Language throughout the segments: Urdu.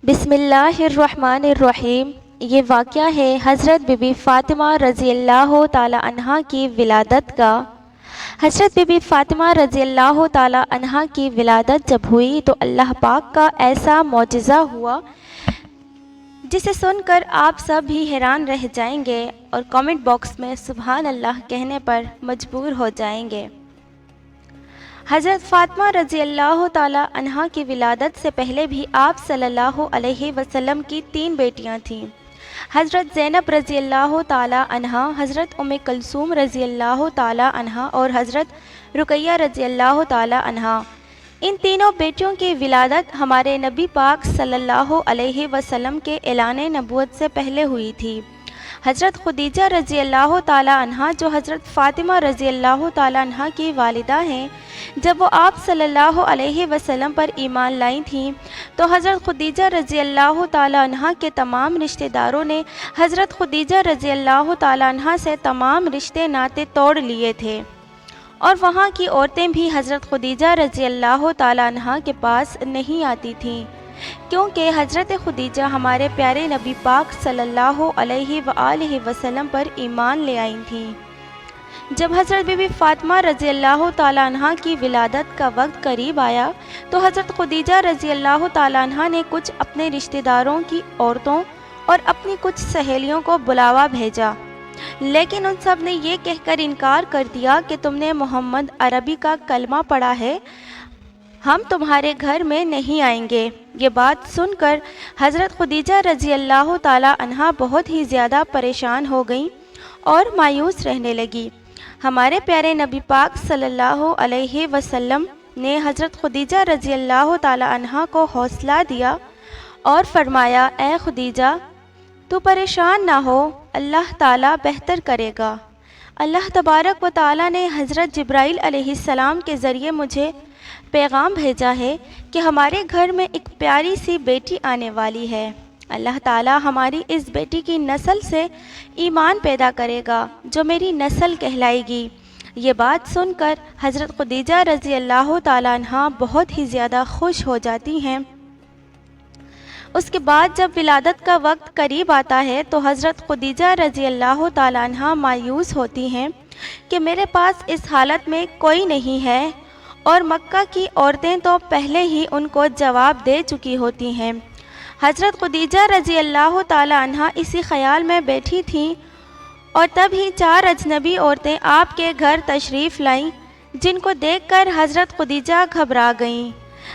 بسم اللہ الرحمن الرحیم۔ یہ واقعہ ہے حضرت بی بی فاطمہ رضی اللہ تعالی عنہا کی ولادت کا۔ حضرت بی بی فاطمہ رضی اللہ تعالی عنہا کی ولادت جب ہوئی تو اللہ پاک کا ایسا معجزہ ہوا جسے سن کر آپ سب بھی حیران رہ جائیں گے اور کامنٹ باکس میں سبحان اللہ کہنے پر مجبور ہو جائیں گے۔ حضرت فاطمہ رضی اللہ تعالی عنہا کی ولادت سے پہلے بھی آپ صلی اللہ علیہ وسلم کی 3 بیٹیاں تھیں، حضرت زینب رضی اللہ تعالی عنہا، حضرت ام کلثوم رضی اللہ تعالی عنہا اور حضرت رقیہ رضی اللہ تعالی عنہا۔ ان تینوں بیٹیوں کی ولادت ہمارے نبی پاک صلی اللہ علیہ وسلم کے اعلان نبوت سے پہلے ہوئی تھی۔ حضرت خدیجہ رضی اللہ تعالی عنہا جو حضرت فاطمہ رضی اللہ تعالی عنہا کی والدہ ہیں، جب وہ آپ صلی اللہ علیہ وسلم پر ایمان لائی تھیں تو حضرت خدیجہ رضی اللہ تعالی عنہا کے تمام رشتہ داروں نے حضرت خدیجہ رضی اللہ تعالی عنہا سے تمام رشتے ناطے توڑ لیے تھے، اور وہاں کی عورتیں بھی حضرت خدیجہ رضی اللہ تعالی عنہا کے پاس نہیں آتی تھیں، کیونکہ حضرت خدیجہ ہمارے پیارے نبی پاک صلی اللہ علیہ وآلہ وسلم پر ایمان لے آئی تھیں۔ جب حضرت بی بی فاطمہ رضی اللہ تعالی عنہا کی ولادت کا وقت قریب آیا تو حضرت خدیجہ رضی اللہ تعالی عنہا نے کچھ اپنے رشتہ داروں کی عورتوں اور اپنی کچھ سہیلیوں کو بلاوا بھیجا، لیکن ان سب نے یہ کہہ کر انکار کر دیا کہ تم نے محمد عربی کا کلمہ پڑھا ہے، ہم تمہارے گھر میں نہیں آئیں گے۔ یہ بات سن کر حضرت خدیجہ رضی اللہ تعالی عنہا بہت ہی زیادہ پریشان ہو گئیں اور مایوس رہنے لگی۔ ہمارے پیارے نبی پاک صلی اللہ علیہ وسلم نے حضرت خدیجہ رضی اللہ تعالی عنہا کو حوصلہ دیا اور فرمایا، اے خدیجہ تو پریشان نہ ہو، اللہ تعالیٰ بہتر کرے گا۔ اللہ تبارک و تعالیٰ نے حضرت جبرائیل علیہ السلام کے ذریعے مجھے پیغام بھیجا ہے کہ ہمارے گھر میں ایک پیاری سی بیٹی آنے والی ہے، اللہ تعالیٰ ہماری اس بیٹی کی نسل سے ایمان پیدا کرے گا جو میری نسل کہلائے گی۔ یہ بات سن کر حضرت خدیجہ رضی اللہ تعالی عنہا بہت ہی زیادہ خوش ہو جاتی ہیں۔ اس کے بعد جب ولادت کا وقت قریب آتا ہے تو حضرت خدیجہ رضی اللہ تعالی عنہا مایوس ہوتی ہیں کہ میرے پاس اس حالت میں کوئی نہیں ہے، اور مکہ کی عورتیں تو پہلے ہی ان کو جواب دے چکی ہوتی ہیں۔ حضرت خدیجہ رضی اللہ تعالی عنہا اسی خیال میں بیٹھی تھیں اور تب ہی 4 اجنبی عورتیں آپ کے گھر تشریف لائیں، جن کو دیکھ کر حضرت خدیجہ گھبرا گئیں۔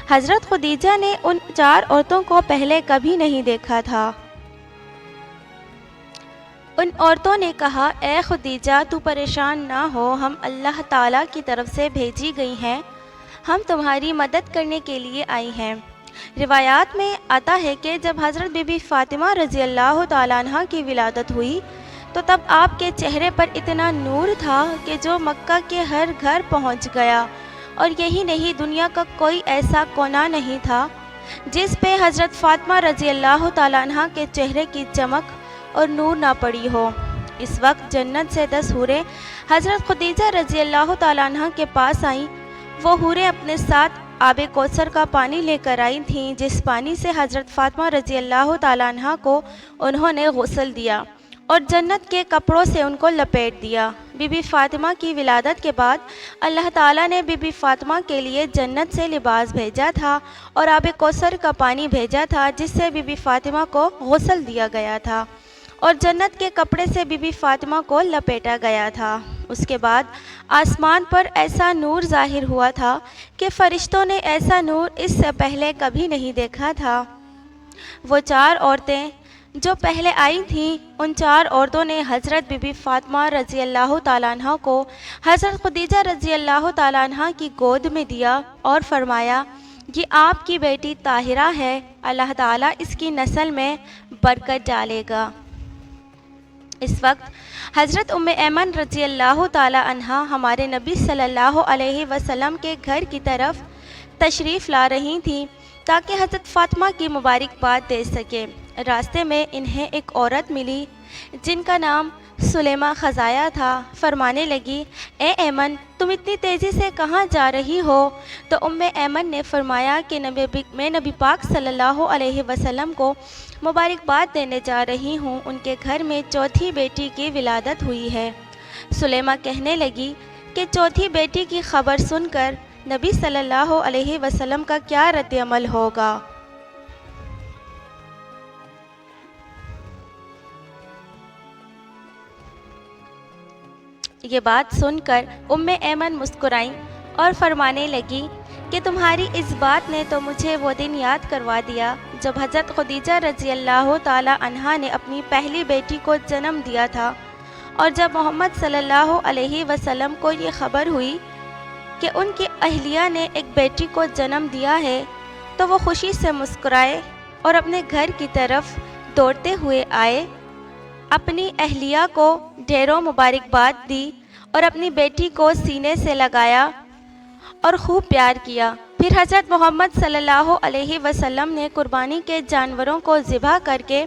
حضرت خدیجہ نے ان 4 عورتوں کو پہلے کبھی نہیں دیکھا تھا۔ ان عورتوں نے کہا، اے خدیجہ تو پریشان نہ ہو، ہم اللہ تعالیٰ کی طرف سے بھیجی گئی ہیں، ہم تمہاری مدد کرنے کے لیے آئی ہیں۔ روایات میں آتا ہے کہ جب حضرت بی بی فاطمہ رضی اللہ تعالی عنہا کی ولادت ہوئی تو تب آپ کے چہرے پر اتنا نور تھا کہ جو مکہ کے ہر گھر پہنچ گیا، اور یہی نہیں دنیا کا کوئی ایسا کونا نہیں تھا جس پہ حضرت فاطمہ رضی اللہ تعالی عنہا کے چہرے کی چمک اور نور نہ پڑی ہو۔ اس وقت جنت سے 10 حوریں حضرت خدیجہ رضی اللہ تعالی عنہا کے پاس آئیں۔ وہ حوریں اپنے ساتھ آب کوثر کا پانی لے کر آئی تھیں، جس پانی سے حضرت فاطمہ رضی اللہ تعالی عنہا کو انہوں نے غسل دیا اور جنت کے کپڑوں سے ان کو لپیٹ دیا۔ بی بی فاطمہ کی ولادت کے بعد اللہ تعالیٰ نے بی بی فاطمہ کے لیے جنت سے لباس بھیجا تھا اور آب کوثر کا پانی بھیجا تھا، جس سے بی بی فاطمہ کو غسل دیا گیا تھا اور جنت کے کپڑے سے بی بی فاطمہ کو لپیٹا گیا تھا۔ اس کے بعد آسمان پر ایسا نور ظاہر ہوا تھا کہ فرشتوں نے ایسا نور اس سے پہلے کبھی نہیں دیکھا تھا۔ وہ 4 عورتیں جو پہلے آئی تھیں، ان 4 عورتوں نے حضرت بی بی فاطمہ رضی اللہ تعالیٰ عنہ کو حضرت خدیجہ رضی اللہ تعالیٰ عنہ کی گود میں دیا اور فرمایا، یہ آپ کی بیٹی طاہرہ ہے، اللہ تعالیٰ اس کی نسل میں برکت ڈالے گا۔ اس وقت حضرت ام ایمن رضی اللہ تعالی عنہا ہمارے نبی صلی اللہ علیہ وسلم کے گھر کی طرف تشریف لا رہی تھیں تاکہ حضرت فاطمہ کی مبارکباد دے سکے۔ راستے میں انہیں ایک عورت ملی جن کا نام سلیمہ خزایا تھا، فرمانے لگی، اے ایمن تم اتنی تیزی سے کہاں جا رہی ہو؟ تو ایمن نے فرمایا کہ میں نبی پاک صلی اللہ علیہ وسلم کو مبارکباد دینے جا رہی ہوں، ان کے گھر میں چوتھی بیٹی کی ولادت ہوئی ہے۔ سلیمہ کہنے لگی کہ چوتھی بیٹی کی خبر سن کر نبی صلی اللہ علیہ وسلم کا کیا رد عمل ہوگا؟ یہ بات سن کر ایمن مسکرائیں اور فرمانے لگی کہ تمہاری اس بات نے تو مجھے وہ دن یاد کروا دیا جب حضرت خدیجہ رضی اللہ تعالی عنہا نے اپنی پہلی بیٹی کو جنم دیا تھا، اور جب محمد صلی اللہ علیہ وسلم کو یہ خبر ہوئی کہ ان کی اہلیہ نے ایک بیٹی کو جنم دیا ہے تو وہ خوشی سے مسکرائے اور اپنے گھر کی طرف دوڑتے ہوئے آئے، اپنی اہلیہ کو ڈھیروں مبارکباد دی اور اپنی بیٹی کو سینے سے لگایا اور خوب پیار کیا۔ پھر حضرت محمد صلی اللہ علیہ وسلم نے قربانی کے جانوروں کو ذبح کر کے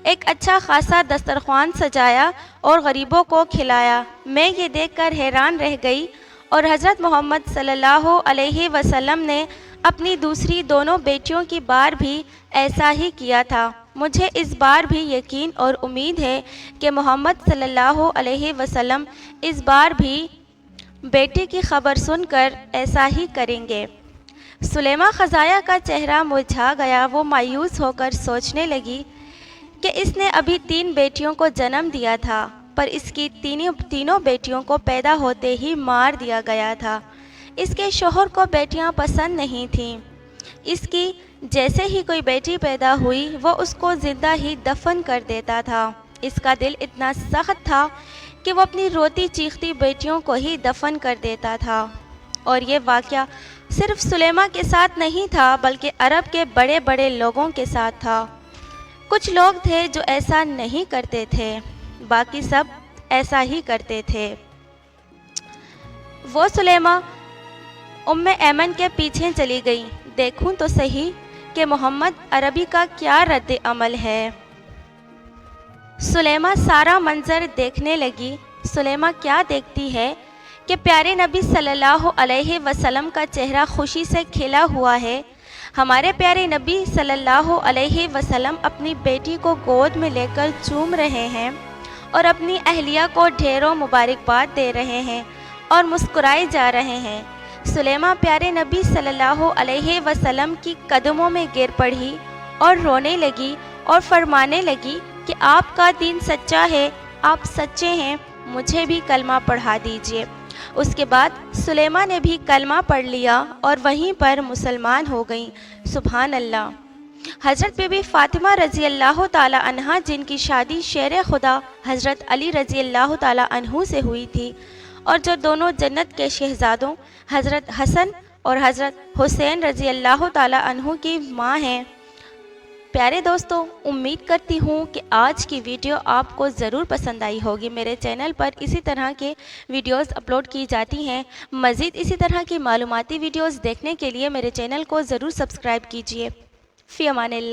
ایک اچھا خاصا دسترخوان سجایا اور غریبوں کو کھلایا۔ میں یہ دیکھ کر حیران رہ گئی، اور حضرت محمد صلی اللہ علیہ وسلم نے اپنی دوسری دونوں بیٹیوں کی بار بھی ایسا ہی کیا تھا۔ مجھے اس بار بھی یقین اور امید ہے کہ محمد صلی اللہ علیہ وسلم اس بار بھی بیٹی کی خبر سن کر ایسا ہی کریں گے۔ سلیمہ خزایا کا چہرہ مرجھا گیا، وہ مایوس ہو کر سوچنے لگی کہ اس نے ابھی 3 بیٹیوں کو جنم دیا تھا، پر اس کی تینوں بیٹیوں کو پیدا ہوتے ہی مار دیا گیا تھا۔ اس کے شوہر کو بیٹیاں پسند نہیں تھیں، اس کی جیسے ہی کوئی بیٹی پیدا ہوئی وہ اس کو زندہ ہی دفن کر دیتا تھا۔ اس کا دل اتنا سخت تھا کہ وہ اپنی روتی چیختی بیٹیوں کو ہی دفن کر دیتا تھا۔ اور یہ واقعہ صرف سلیمہ کے ساتھ نہیں تھا بلکہ عرب کے بڑے بڑے لوگوں کے ساتھ تھا۔ کچھ لوگ تھے جو ایسا نہیں کرتے تھے، باقی سب ایسا ہی کرتے تھے۔ وہ سلیمہ ایمن کے پیچھے چلی گئی، دیکھوں تو صحیح کہ محمد عربی کا کیا رد عمل ہے۔ سلیمہ سارا منظر دیکھنے لگی۔ سلیمہ کیا دیکھتی ہے کہ پیارے نبی صلی اللہ علیہ وسلم کا چہرہ خوشی سے کھلا ہوا ہے۔ ہمارے پیارے نبی صلی اللہ علیہ وسلم اپنی بیٹی کو گود میں لے کر چوم رہے ہیں اور اپنی اہلیہ کو ڈھیروں مبارکباد دے رہے ہیں اور مسکرائے جا رہے ہیں۔ سلیمہ پیارے نبی صلی اللہ علیہ وسلم کی قدموں میں گر پڑی اور رونے لگی اور فرمانے لگی کہ آپ کا دین سچا ہے، آپ سچے ہیں، مجھے بھی کلمہ پڑھا دیجیے۔ اس کے بعد سلیمہ نے بھی کلمہ پڑھ لیا اور وہیں پر مسلمان ہو گئیں۔ سبحان اللہ۔ حضرت بی بی فاطمہ رضی اللہ تعالی عنہا جن کی شادی شیر خدا حضرت علی رضی اللہ تعالی عنہ سے ہوئی تھی، اور جو دونوں جنت کے شہزادوں حضرت حسن اور حضرت حسین رضی اللہ تعالی عنہ کی ماں ہیں۔ پیارے دوستو، امید کرتی ہوں کہ آج کی ویڈیو آپ کو ضرور پسند آئی ہوگی۔ میرے چینل پر اسی طرح کے ویڈیوز اپلوڈ کی جاتی ہیں۔ مزید اسی طرح کی معلوماتی ویڈیوز دیکھنے کے لیے میرے چینل کو ضرور سبسکرائب کیجیے۔ فی امان اللہ۔